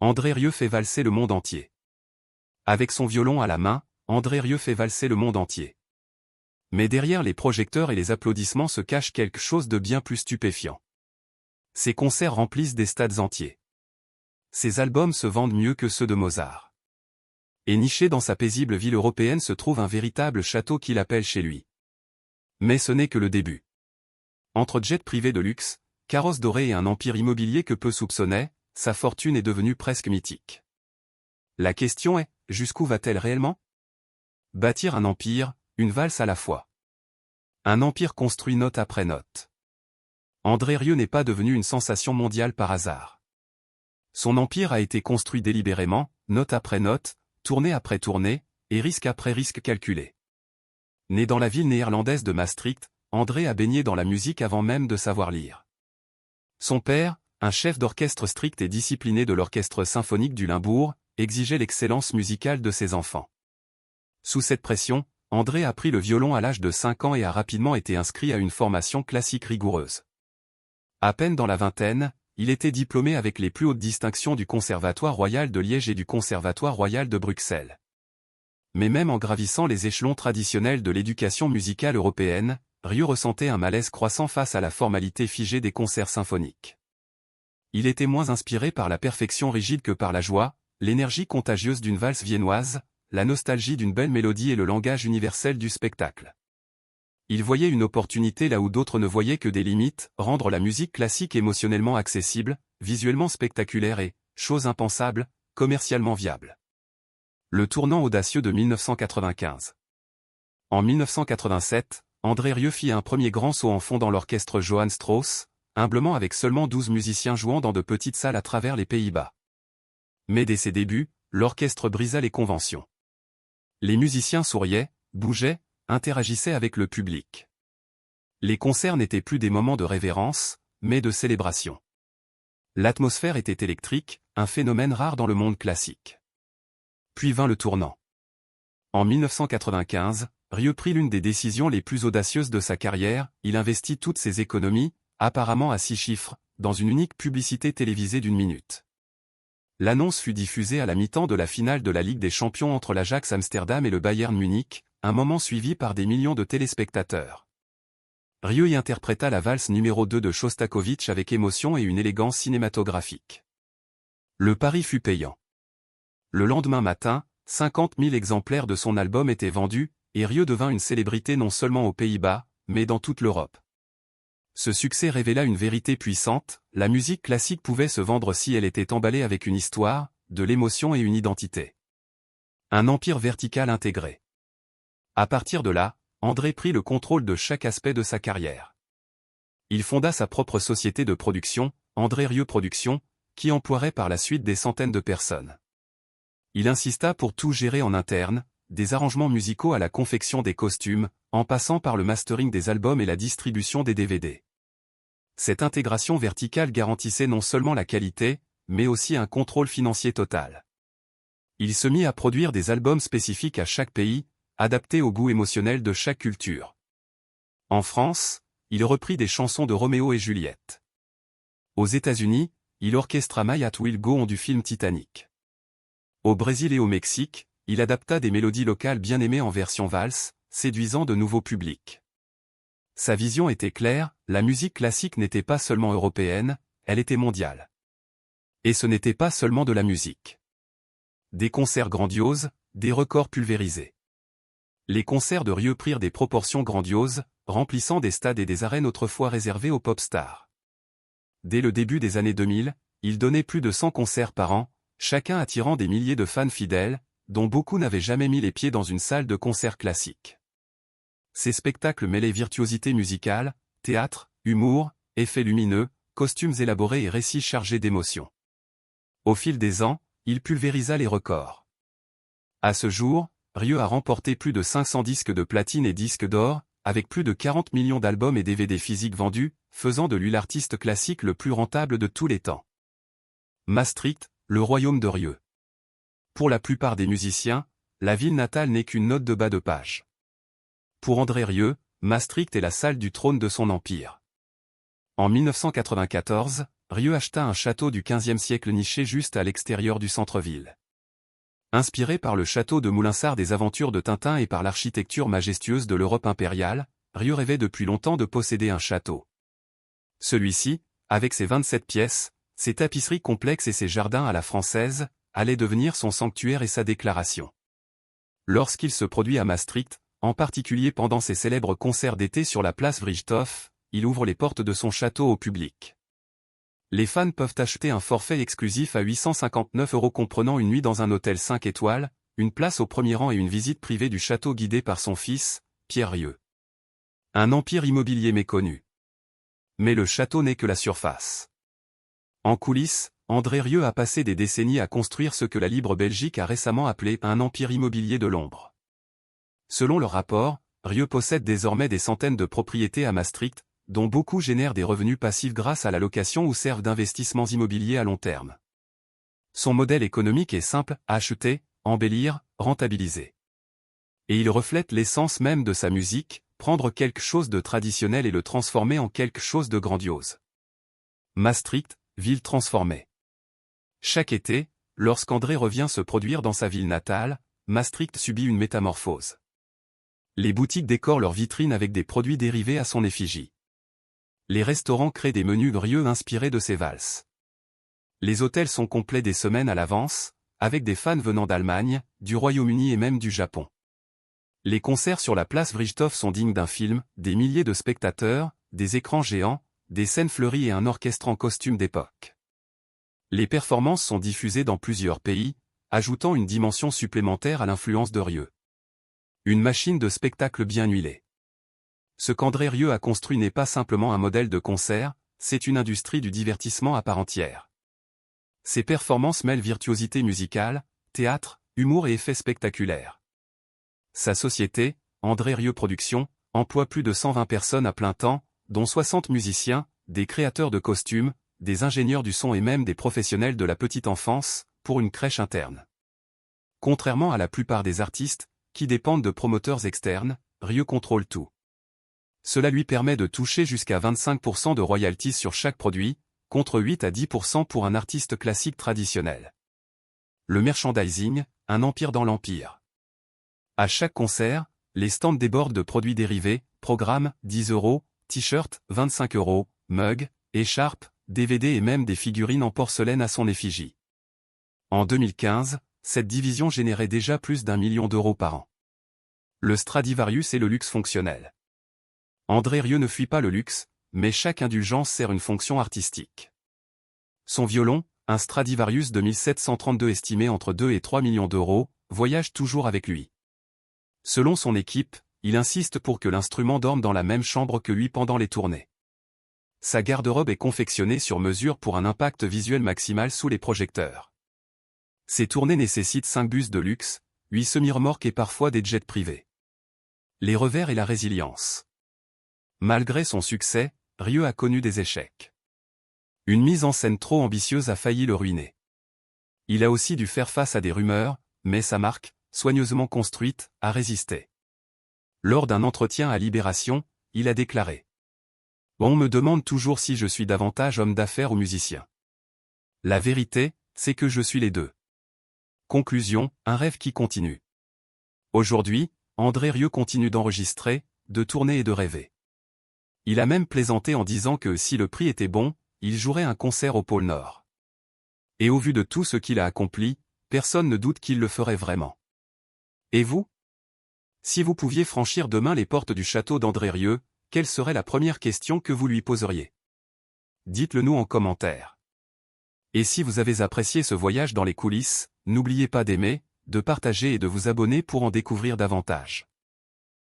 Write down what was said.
André Rieu fait valser le monde entier. Avec son violon à la main, André Rieu fait valser le monde entier. Mais derrière les projecteurs et les applaudissements se cache quelque chose de bien plus stupéfiant. Ses concerts remplissent des stades entiers. Ses albums se vendent mieux que ceux de Mozart. Et niché dans sa paisible ville européenne se trouve un véritable château qu'il appelle chez lui. Mais ce n'est que le début. Entre jets privés de luxe, carrosses dorées et un empire immobilier que peu soupçonnaient, sa fortune est devenue presque mythique. La question est, jusqu'où va-t-elle réellement? Bâtir un empire, une valse à la fois. Un empire construit note après note. André Rieu n'est pas devenu une sensation mondiale par hasard. Son empire a été construit délibérément, note après note, tournée après tournée, et risque après risque calculé. Né dans la ville néerlandaise de Maastricht, André a baigné dans la musique avant même de savoir lire. Son père, un chef d'orchestre strict et discipliné de l'orchestre symphonique du Limbourg, exigeait l'excellence musicale de ses enfants. Sous cette pression, André a pris le violon à l'âge de 5 ans et a rapidement été inscrit à une formation classique rigoureuse. À peine dans la vingtaine, il était diplômé avec les plus hautes distinctions du Conservatoire royal de Liège et du Conservatoire royal de Bruxelles. Mais même en gravissant les échelons traditionnels de l'éducation musicale européenne, Rieu ressentait un malaise croissant face à la formalité figée des concerts symphoniques. Il était moins inspiré par la perfection rigide que par la joie, l'énergie contagieuse d'une valse viennoise, la nostalgie d'une belle mélodie et le langage universel du spectacle. Il voyait une opportunité là où d'autres ne voyaient que des limites, rendre la musique classique émotionnellement accessible, visuellement spectaculaire et, chose impensable, commercialement viable. Le tournant audacieux de 1995. En 1987, André Rieu fit un premier grand saut en fond dans l'orchestre Johann Strauss, humblement avec seulement 12 musiciens jouant dans de petites salles à travers les Pays-Bas. Mais dès ses débuts, l'orchestre brisa les conventions. Les musiciens souriaient, bougeaient, interagissaient avec le public. Les concerts n'étaient plus des moments de révérence, mais de célébration. L'atmosphère était électrique, un phénomène rare dans le monde classique. Puis vint le tournant. En 1995, Rieu prit l'une des décisions les plus audacieuses de sa carrière, il investit toutes ses économies, apparemment à 6 chiffres, dans une unique publicité télévisée d'1 minute. L'annonce fut diffusée à la mi-temps de la finale de la Ligue des Champions entre l'Ajax Amsterdam et le Bayern Munich, un moment suivi par des millions de téléspectateurs. Rieu y interpréta la valse numéro 2 de Chostakovitch avec émotion et une élégance cinématographique. Le pari fut payant. Le lendemain matin, 50 000 exemplaires de son album étaient vendus, et Rieu devint une célébrité non seulement aux Pays-Bas, mais dans toute l'Europe. Ce succès révéla une vérité puissante, la musique classique pouvait se vendre si elle était emballée avec une histoire, de l'émotion et une identité. Un empire vertical intégré. À partir de là, André prit le contrôle de chaque aspect de sa carrière. Il fonda sa propre société de production, André Rieu Productions, qui emploierait par la suite des centaines de personnes. Il insista pour tout gérer en interne, des arrangements musicaux à la confection des costumes, en passant par le mastering des albums et la distribution des DVD. Cette intégration verticale garantissait non seulement la qualité, mais aussi un contrôle financier total. Il se mit à produire des albums spécifiques à chaque pays, adaptés au goût émotionnel de chaque culture. En France, il reprit des chansons de Roméo et Juliette. Aux États-Unis, il orchestra My Heart Will Go On du film Titanic. Au Brésil et au Mexique, il adapta des mélodies locales bien aimées en version valse, séduisant de nouveaux publics. Sa vision était claire, la musique classique n'était pas seulement européenne, elle était mondiale. Et ce n'était pas seulement de la musique. Des concerts grandioses, des records pulvérisés. Les concerts de Rieu prirent des proportions grandioses, remplissant des stades et des arènes autrefois réservés aux pop stars. Dès le début des années 2000, il donnait plus de 100 concerts par an, chacun attirant des milliers de fans fidèles, dont beaucoup n'avaient jamais mis les pieds dans une salle de concert classique. Ces spectacles mêlaient virtuosité musicale, théâtre, humour, effets lumineux, costumes élaborés et récits chargés d'émotions. Au fil des ans, il pulvérisa les records. À ce jour, Rieu a remporté plus de 500 disques de platine et disques d'or, avec plus de 40 millions d'albums et DVD physiques vendus, faisant de lui l'artiste classique le plus rentable de tous les temps. Maastricht, le royaume de Rieu. Pour la plupart des musiciens, la ville natale n'est qu'une note de bas de page. Pour André Rieu, Maastricht est la salle du trône de son empire. En 1994, Rieu acheta un château du XVe siècle niché juste à l'extérieur du centre-ville. Inspiré par le château de Moulinsart des aventures de Tintin et par l'architecture majestueuse de l'Europe impériale, Rieu rêvait depuis longtemps de posséder un château. Celui-ci, avec ses 27 pièces, ses tapisseries complexes et ses jardins à la française, allait devenir son sanctuaire et sa déclaration. Lorsqu'il se produit à Maastricht, en particulier pendant ses célèbres concerts d'été sur la place Vrijthof, il ouvre les portes de son château au public. Les fans peuvent acheter un forfait exclusif à 859 € comprenant une nuit dans un hôtel 5 étoiles, une place au premier rang et une visite privée du château guidée par son fils, Pierre Rieu. Un empire immobilier méconnu. Mais le château n'est que la surface. En coulisses, André Rieu a passé des décennies à construire ce que la Libre Belgique a récemment appelé un empire immobilier de l'ombre. Selon le rapport, Rieu possède désormais des centaines de propriétés à Maastricht, dont beaucoup génèrent des revenus passifs grâce à la location ou servent d'investissements immobiliers à long terme. Son modèle économique est simple, acheter, embellir, rentabiliser. Et il reflète l'essence même de sa musique, prendre quelque chose de traditionnel et le transformer en quelque chose de grandiose. Maastricht, ville transformée. Chaque été, lorsqu'André revient se produire dans sa ville natale, Maastricht subit une métamorphose. Les boutiques décorent leurs vitrines avec des produits dérivés à son effigie. Les restaurants créent des menus Rieu inspirés de ses valses. Les hôtels sont complets des semaines à l'avance, avec des fans venant d'Allemagne, du Royaume-Uni et même du Japon. Les concerts sur la place Vrijthof sont dignes d'un film, des milliers de spectateurs, des écrans géants, des scènes fleuries et un orchestre en costume d'époque. Les performances sont diffusées dans plusieurs pays, ajoutant une dimension supplémentaire à l'influence de Rieu. Une machine de spectacle bien huilée. Ce qu'André Rieu a construit n'est pas simplement un modèle de concert, c'est une industrie du divertissement à part entière. Ses performances mêlent virtuosité musicale, théâtre, humour et effets spectaculaires. Sa société, André Rieu Productions, emploie plus de 120 personnes à plein temps, dont 60 musiciens, des créateurs de costumes, des ingénieurs du son et même des professionnels de la petite enfance, pour une crèche interne. Contrairement à la plupart des artistes, qui dépendent de promoteurs externes, Rieu contrôle tout. Cela lui permet de toucher jusqu'à 25% de royalties sur chaque produit, contre 8 à 10% pour un artiste classique traditionnel. Le merchandising, un empire dans l'empire. À chaque concert, les stands débordent de produits dérivés, programmes, 10 €, t-shirts, 25 €, mugs, écharpes, DVD et même des figurines en porcelaine à son effigie. En 2015, cette division générait déjà plus d'1 million d'euros par an. Le Stradivarius est le luxe fonctionnel. André Rieu ne fuit pas le luxe, mais chaque indulgence sert une fonction artistique. Son violon, un Stradivarius de 1732 estimé entre 2 et 3 millions d'euros, voyage toujours avec lui. Selon son équipe, il insiste pour que l'instrument dorme dans la même chambre que lui pendant les tournées. Sa garde-robe est confectionnée sur mesure pour un impact visuel maximal sous les projecteurs. Ses tournées nécessitent 5 bus de luxe, 8 semi-remorques et parfois des jets privés. Les revers et la résilience. Malgré son succès, Rieu a connu des échecs. Une mise en scène trop ambitieuse a failli le ruiner. Il a aussi dû faire face à des rumeurs, mais sa marque, soigneusement construite, a résisté. Lors d'un entretien à Libération, il a déclaré : « On me demande toujours si je suis davantage homme d'affaires ou musicien. La vérité, c'est que je suis les deux. Conclusion, un rêve qui continue. » Aujourd'hui, André Rieu continue d'enregistrer, de tourner et de rêver. Il a même plaisanté en disant que si le prix était bon, il jouerait un concert au pôle Nord. Et au vu de tout ce qu'il a accompli, personne ne doute qu'il le ferait vraiment. Et vous ? Si vous pouviez franchir demain les portes du château d'André Rieu, quelle serait la première question que vous lui poseriez ? Dites-le nous en commentaire. Et si vous avez apprécié ce voyage dans les coulisses, n'oubliez pas d'aimer, de partager et de vous abonner pour en découvrir davantage.